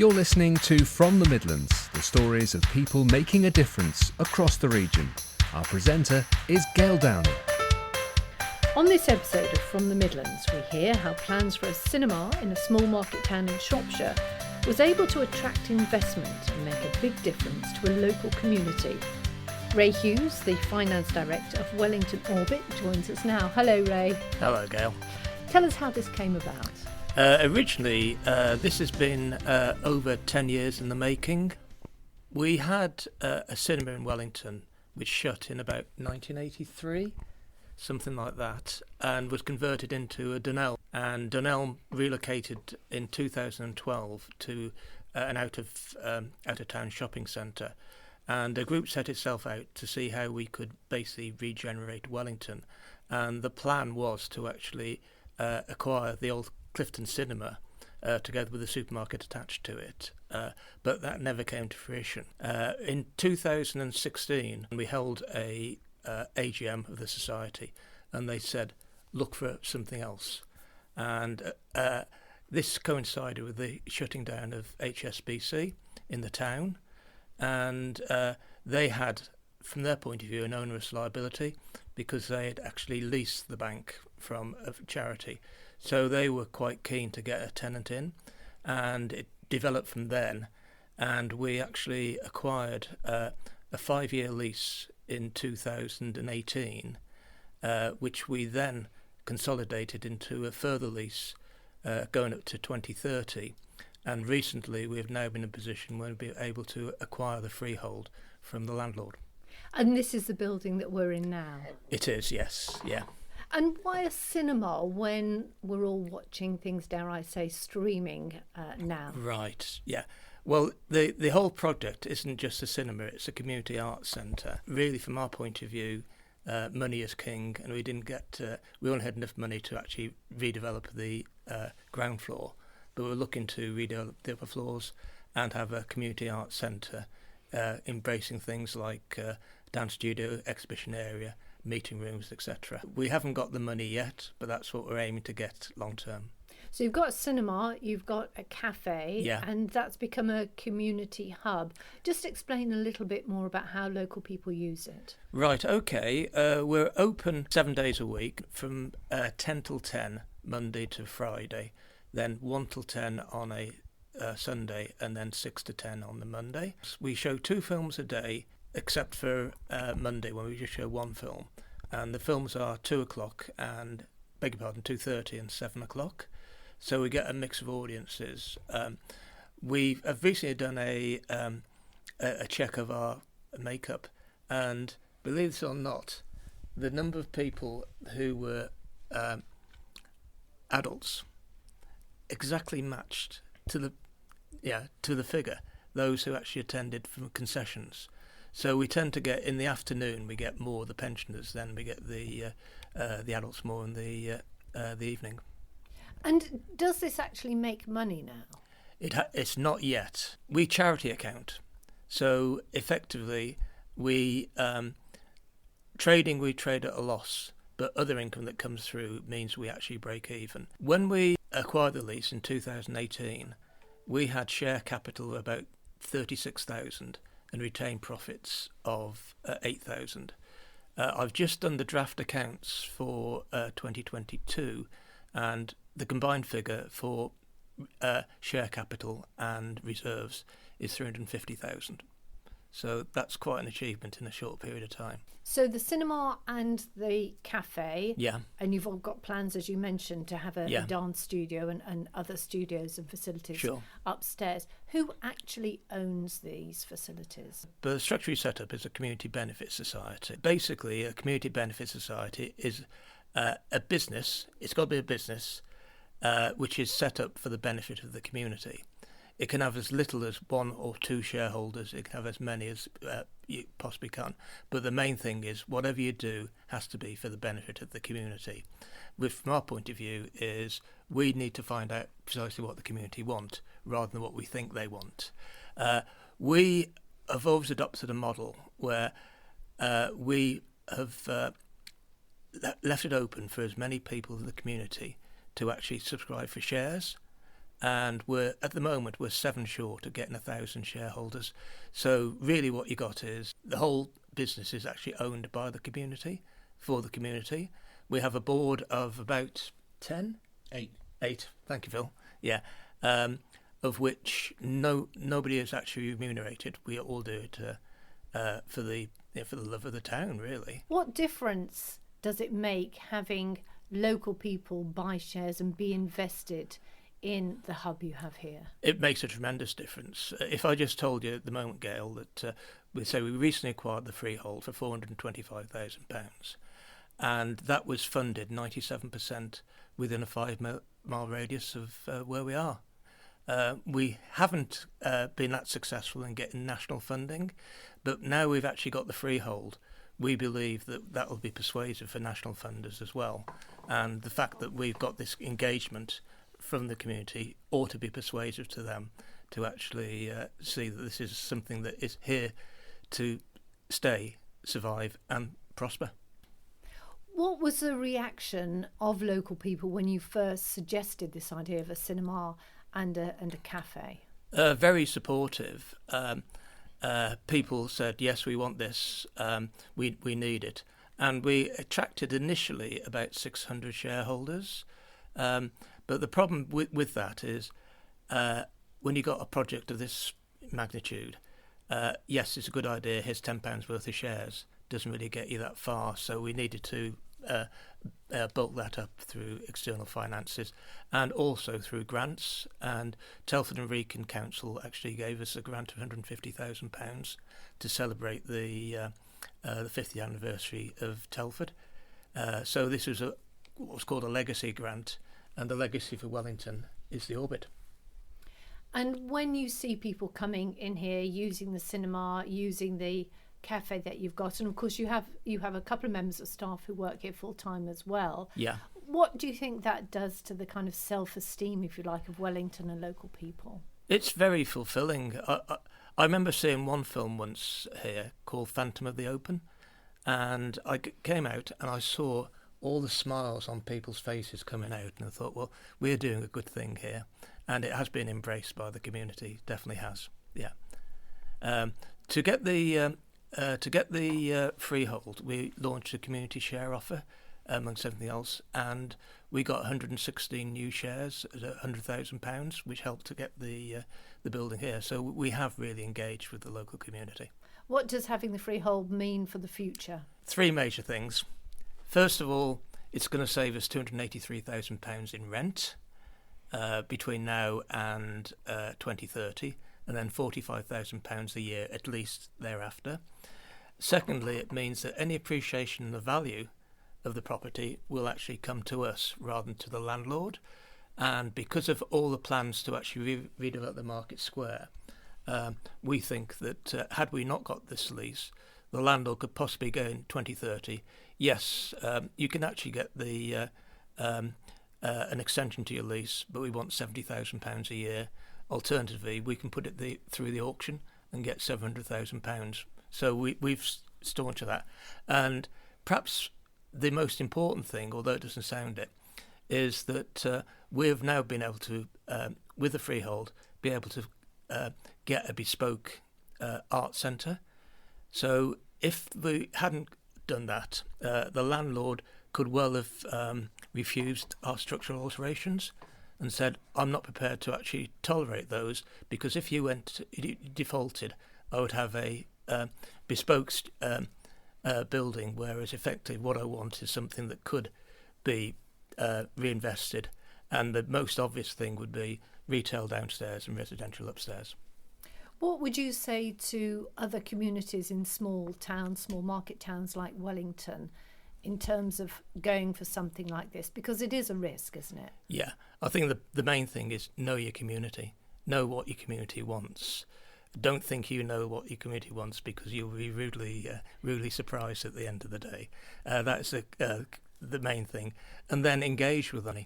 You're listening to From the Midlands, the stories of people making a difference across the region. Our presenter is Gail Downey. On this episode of From the Midlands, we hear how plans for a cinema in a small market town in Shropshire was able to attract investment and make a big difference to a local community. Ray Hughes, the Finance Director of Wellington Orbit, joins us now. Hello, Ray. Hello, Gail. Tell us how this came about. Originally, this has been over 10 years in the making. We had a cinema in Wellington which shut in about 1983, something like that, and was converted into a Dunelm. And Dunelm relocated in 2012 to an out-of-town shopping centre. And a group set itself out to see how we could basically regenerate Wellington. And the plan was to actually acquire the old Clifton Cinema together with a supermarket attached to it. But that never came to fruition. In 2016, we held a AGM of the Society, and they said, look for something else. And this coincided with the shutting down of HSBC in the town. And they had, from their point of view, an onerous liability because they had actually leased the bank from a charity. So they were quite keen to get a tenant in, and it developed from then. And we actually acquired a 5-year lease in 2018, which we then consolidated into a further lease going up to 2030. And recently we have now been in a position where we'll be able to acquire the freehold from the landlord. And this is the building that we're in now? It is, yes, yeah. And why a cinema when we're all watching things, dare I say, streaming now? Right, yeah. Well, the whole project isn't just a cinema, it's a community arts centre. Really, from our point of view, money is king, and we only had enough money to actually redevelop the ground floor. But we're looking to redevelop the upper floors and have a community arts centre embracing things like dance studio, exhibition area, meeting rooms, etc. We haven't got the money yet, but that's what we're aiming to get long term. So you've got a cinema, you've got a cafe, yeah, and that's become a community hub. Just explain a little bit more about how local people use it. Right, okay. We're open 7 days a week from 10 till 10, Monday to Friday, then 1 till 10 on a Sunday, and then 6 to 10 on the Monday. We show 2 films a day, except for Monday when we just show 1 film. And the films are 2 o'clock and, 2:30 and 7 o'clock. So we get a mix of audiences. We have recently done a check of our makeup, and believe it or not, the number of people who were adults exactly matched to the figure those who actually attended from concessions. So we tend to get in the afternoon, we get more the pensioners, then we get the adults more in the evening. And does this actually make money now? It's not yet. We charity account, so effectively we trade at a loss, but other income that comes through means we actually break even. When we acquired the lease in 2018, we had share capital of about 36,000 and retained profits of 8,000. I've just done the draft accounts for 2022, and the combined figure for share capital and reserves is 350,000. So that's quite an achievement in a short period of time. So the cinema and the cafe, yeah, and you've all got plans, as you mentioned, to have a dance studio and other studios and facilities upstairs. Who actually owns these facilities? The structure we set up is a community benefit society. Basically, a community benefit society is a business. It's got to be a business which is set up for the benefit of the community. It can have as little as 1 or 2 shareholders. It can have as many as you possibly can. But the main thing is whatever you do has to be for the benefit of the community. Which, from our point of view, is we need to find out precisely what the community want rather than what we think they want. We have always adopted a model where we have left it open for as many people in the community to actually subscribe for shares. and we're at the moment we're 7 short of getting 1,000 shareholders. So really, what you got is the whole business is actually owned by the community, for the community. We have a board of about 10, 8. Thank you, Phil. Yeah, of which nobody is actually remunerated. We all do it for the love of the town, really. What difference does it make having local people buy shares and be invested in the hub you have here? It makes a tremendous difference. If I just told you at the moment, Gail, that we recently acquired the freehold for £425,000, and that was funded 97% within a 5-mile radius of where we are. We haven't been that successful in getting national funding, but now we've actually got the freehold. We believe that will be persuasive for national funders as well. And the fact that we've got this engagement from the community ought to be persuasive to them to actually see that this is something that is here to stay, survive and prosper. What was the reaction of local people when you first suggested this idea of a cinema and a cafe? Very supportive. People said, yes, we want this, we need it. And we attracted initially about 600 shareholders. But the problem with that is when you got a project of this magnitude, yes, it's a good idea, here's £10 worth of shares. Doesn't really get you that far. So we needed to bulk that up through external finances and also through grants. And Telford and Wrekin Council actually gave us a grant of £150,000 to celebrate the 50th anniversary of Telford. So this was what was called a legacy grant, and the legacy for Wellington is the Orbit. And when you see people coming in here using the cinema, using the cafe that you've got, and of course you have a couple of members of staff who work here full time as well. Yeah. What do you think that does to the kind of self-esteem, if you like, of Wellington and local people? It's very fulfilling. I remember seeing one film once here called Phantom of the Open, and I came out and I saw all the smiles on people's faces coming out, and I thought, well, we're doing a good thing here, and it has been embraced by the community. Definitely has. Yeah. To get the freehold, we launched a community share offer, amongst everything else, and we got 116 new shares at £100,000, which helped to get the building here. So we have really engaged with the local community. What does having the freehold mean for the future? 3 major things. First of all, it's going to save us £283,000 in rent between now and 2030, and then £45,000 a year at least thereafter. Secondly, it means that any appreciation in the value of the property will actually come to us rather than to the landlord. And because of all the plans to actually redevelop the Market Square, we think that had we not got this lease, the landlord could possibly go in 2030. Yes, you can actually get the an extension to your lease, but we want £70,000 a year. Alternatively, we can put it through the auction and get £700,000. So we've staunched that. And perhaps the most important thing, although it doesn't sound it, is that we've now been able to, with the freehold, be able to get a bespoke art centre. So if we hadn't done that, the landlord could well have refused our structural alterations and said, I'm not prepared to actually tolerate those, because if you defaulted, I would have a bespoke building, whereas effectively what I want is something that could be reinvested, and the most obvious thing would be retail downstairs and residential upstairs. What would you say to other communities in small towns, small market towns like Wellington, in terms of going for something like this? Because it is a risk, isn't it? Yeah, I think the main thing is know your community, know what your community wants. Don't think you know what your community wants, because you'll be rudely surprised at the end of the day. That's the main thing. And then engage with them.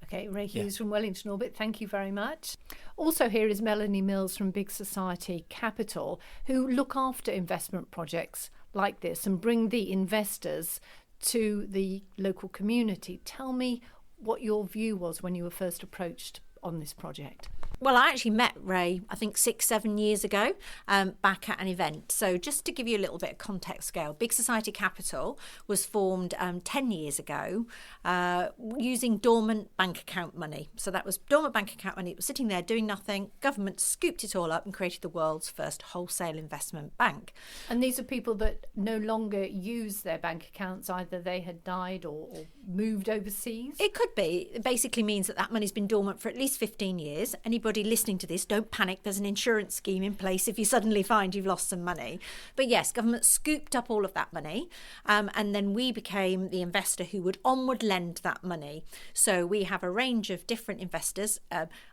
Okay, Ray Hughes from Wellington Orbit, thank you very much. Also here is Melanie Mills from Big Society Capital, who look after investment projects like this and bring the investors to the local community. Tell me what your view was when you were first approached on this project? Well, I actually met Ray, I think 6-7 years ago, back at an event. So just to give you a little bit of context scale, Big Society Capital was formed 10 years ago using dormant bank account money. So that was dormant bank account money. It was sitting there doing nothing. Government scooped it all up and created the world's first wholesale investment bank. And these are people that no longer use their bank accounts. Either they had died or moved overseas. It could be. It basically means that money's been dormant for at least 15 years. Anybody listening to this, don't panic. There's an insurance scheme in place if you suddenly find you've lost some money. But yes, government scooped up all of that money. And then we became the investor who would onward lend that money. So we have a range of different investors.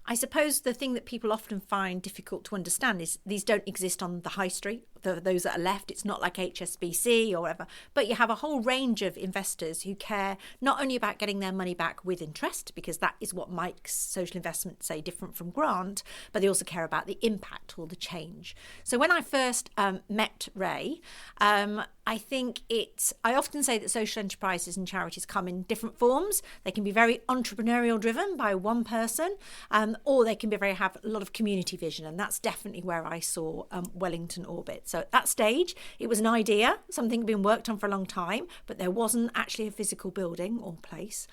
I suppose the thing that people often find difficult to understand is these don't exist on the high street. Those that are left, it's not like HSBC or whatever, but you have a whole range of investors who care not only about getting their money back with interest, because that is what makes social investment, say, different from grant, but they also care about the impact or the change. So when I first met Ray, I think I often say that social enterprises and charities come in different forms. They can be very entrepreneurial driven by one person, or they can have a lot of community vision. And that's definitely where I saw Wellington Orbit. So at that stage, it was an idea, something had been worked on for a long time, but there wasn't actually a physical building or place.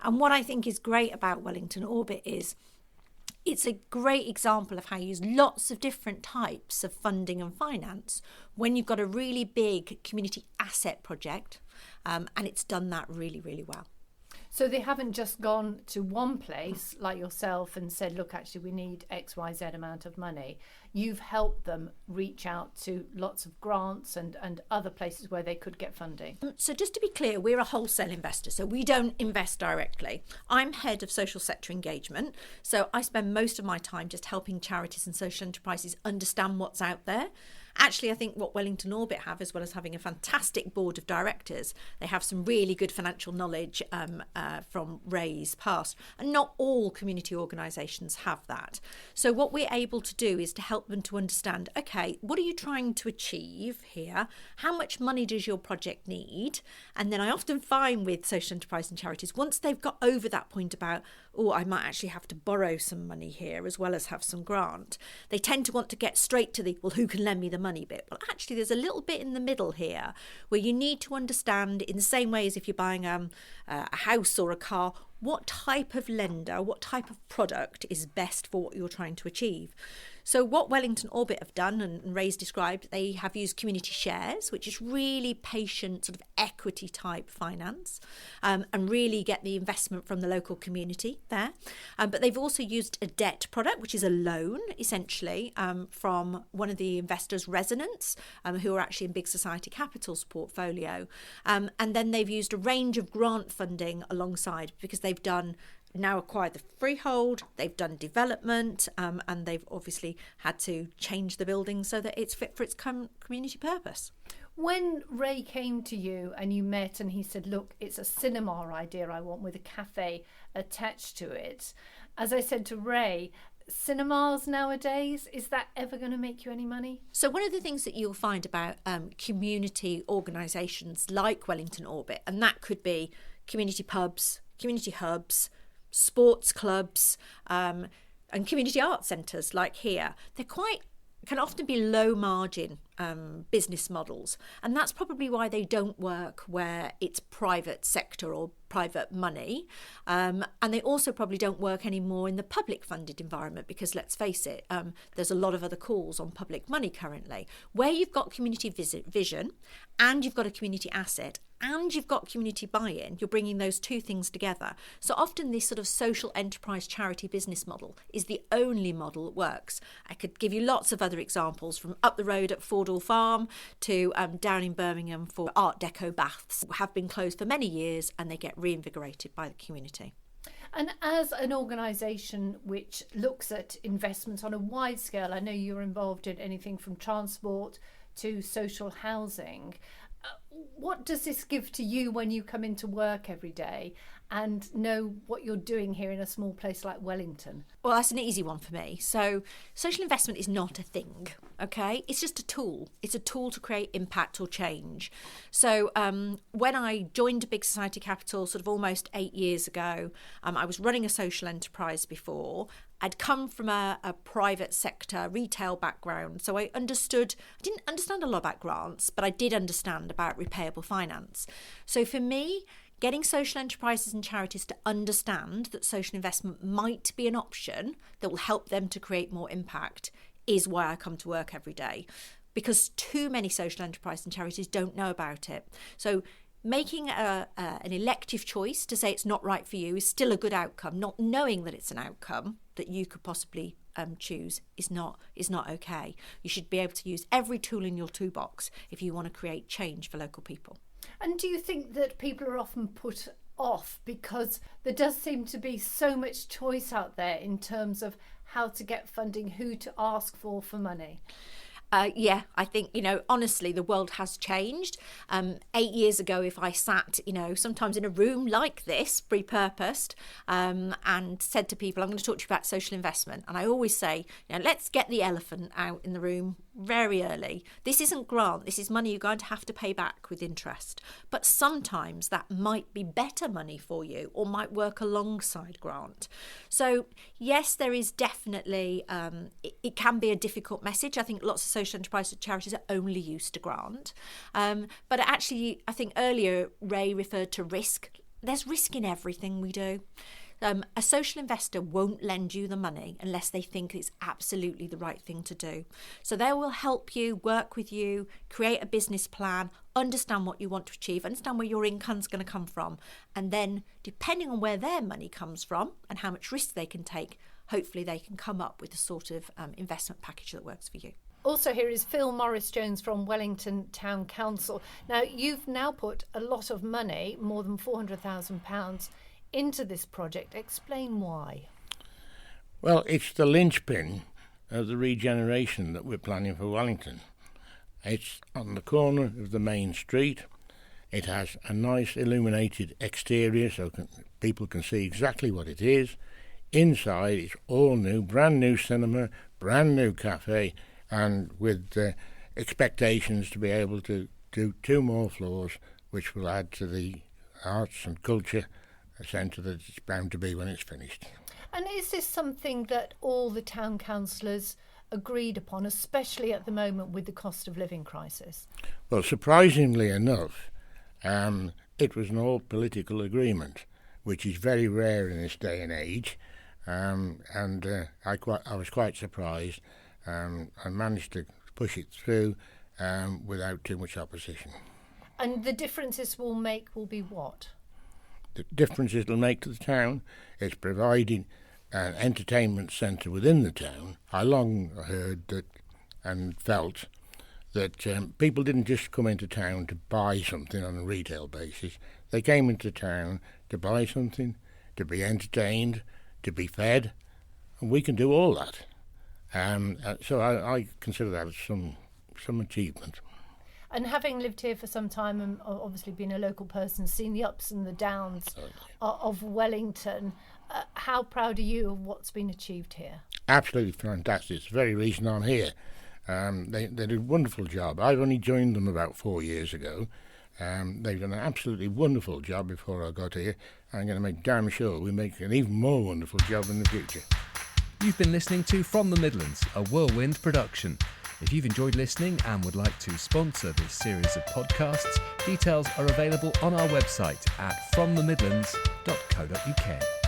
And what I think is great about Wellington Orbit is it's a great example of how you use lots of different types of funding and finance when you've got a really big community asset project, and it's done that really, really well. So they haven't just gone to one place like yourself and said, look, actually, we need XYZ amount of money. You've helped them reach out to lots of grants and other places where they could get funding. So just to be clear, we're a wholesale investor, so we don't invest directly. I'm head of social sector engagement, so I spend most of my time just helping charities and social enterprises understand what's out there. Actually, I think what Wellington Orbit have, as well as having a fantastic board of directors, they have some really good financial knowledge from Ray's past. And not all community organisations have that. So what we're able to do is to help them to understand, okay, what are you trying to achieve here? How much money does your project need? And then I often find with social enterprise and charities, once they've got over that point about, oh, I might actually have to borrow some money here as well as have some grant, they tend to want to get straight to the, well, who can lend me the money bit? Well, actually, there's a little bit in the middle here where you need to understand, in the same way as if you're buying a house or a car, what type of lender, what type of product is best for what you're trying to achieve. So what Wellington Orbit have done, and Ray's described, they have used community shares, which is really patient sort of equity type finance, and really get the investment from the local community there. But they've also used a debt product, which is a loan, essentially, from one of the investors' Resonance, who are actually in Big Society Capital's portfolio. And then they've used a range of grant funding alongside, because they've now acquired the freehold, they've done development, and they've obviously had to change the building so that it's fit for its community purpose. When Ray came to you and you met and he said, look, it's a cinema idea I want with a cafe attached to it, as I said to Ray, cinemas nowadays, is that ever going to make you any money? So one of the things that you'll find about community organisations like Wellington Orbit, and that could be community pubs, community hubs, sports clubs, and community art centres like here, can often be low margin business models, and that's probably why they don't work where it's private sector or private money, and they also probably don't work anymore in the public funded environment, because let's face it, there's a lot of other calls on public money currently. Where you've got community vision and you've got a community asset and you've got community buy-in, you're bringing those two things together. So often this sort of social enterprise charity business model is the only model that works. I could give you lots of other examples, from up the road at Fordhall Farm to down in Birmingham for Art Deco baths, have been closed for many years and they get reinvigorated by the community. And as an organisation which looks at investments on a wide scale, I know you're involved in anything from transport to social housing. What does this give to you when you come into work every day? and know what you're doing here in a small place like Wellington? Well, that's an easy one for me. So social investment is not a thing, okay? It's just a tool. It's a tool to create impact or change. So when I joined Big Society Capital sort of almost 8 years ago, I was running a social enterprise before. I'd come from a private sector retail background, so I didn't understand a lot about grants, but I did understand about repayable finance. So for me, getting social enterprises and charities to understand that social investment might be an option that will help them to create more impact is why I come to work every day, because too many social enterprises and charities don't know about it. So making an elective choice to say it's not right for you is still a good outcome. Not knowing that it's an outcome that you could possibly choose is not okay. You should be able to use every tool in your toolbox if you want to create change for local people. And do you think that people are often put off because there does seem to be so much choice out there in terms of how to get funding, who to ask for money? Yeah, I think, honestly, the world has changed. 8 years ago, if I sat, sometimes in a room like this, repurposed, and said to people, I'm going to talk to you about social investment. And I always say, let's get the elephant out in the room very early. This isn't grant. This is money you're going to have to pay back with interest. But sometimes that might be better money for you or might work alongside grant. So, yes, there is definitely, it can be a difficult message. I think lots of social enterprise charities are only used to grant. But actually, I think earlier Ray referred to risk. There's risk in everything we do. A social investor won't lend you the money unless they think it's absolutely the right thing to do. So they will help you, work with you, create a business plan, understand what you want to achieve, understand where your income's going to come from. And then, depending on where their money comes from and how much risk they can take, hopefully they can come up with a sort of investment package that works for you. Also here is Phil Morris-Jones from Wellington Town Council. Now, you've now put a lot of money, more than £400,000, into this project. Explain why. Well, it's the linchpin of the regeneration that we're planning for Wellington. It's on the corner of the main street. It has a nice illuminated exterior so people can see exactly what it is. Inside, it's all new, brand new cinema, brand new cafe, and with expectations to be able to do 2 more floors, which will add to the arts and culture centre that it's bound to be when it's finished. And is this something that all the town councillors agreed upon, especially at the moment with the cost of living crisis? Well, surprisingly enough, it was an all-political agreement, which is very rare in this day and age, and I was quite surprised. I managed to push it through without too much opposition. And the differences will be what? The difference it'll make to the town is providing an entertainment centre within the town. I long heard that and felt that people didn't just come into town to buy something on a retail basis. They came into town to buy something, to be entertained, to be fed, and we can do all that. So I consider that as some achievement. And having lived here for some time and obviously being a local person, seen the ups and the downs of Wellington, how proud are you of what's been achieved here? Absolutely fantastic. It's the very reason I'm here. They did a wonderful job. I've only joined them about 4 years ago. They've done an absolutely wonderful job before I got here. I'm going to make damn sure we make an even more wonderful job in the future. You've been listening to From the Midlands, a Whirlwind production. If you've enjoyed listening and would like to sponsor this series of podcasts, details are available on our website at fromthemidlands.co.uk.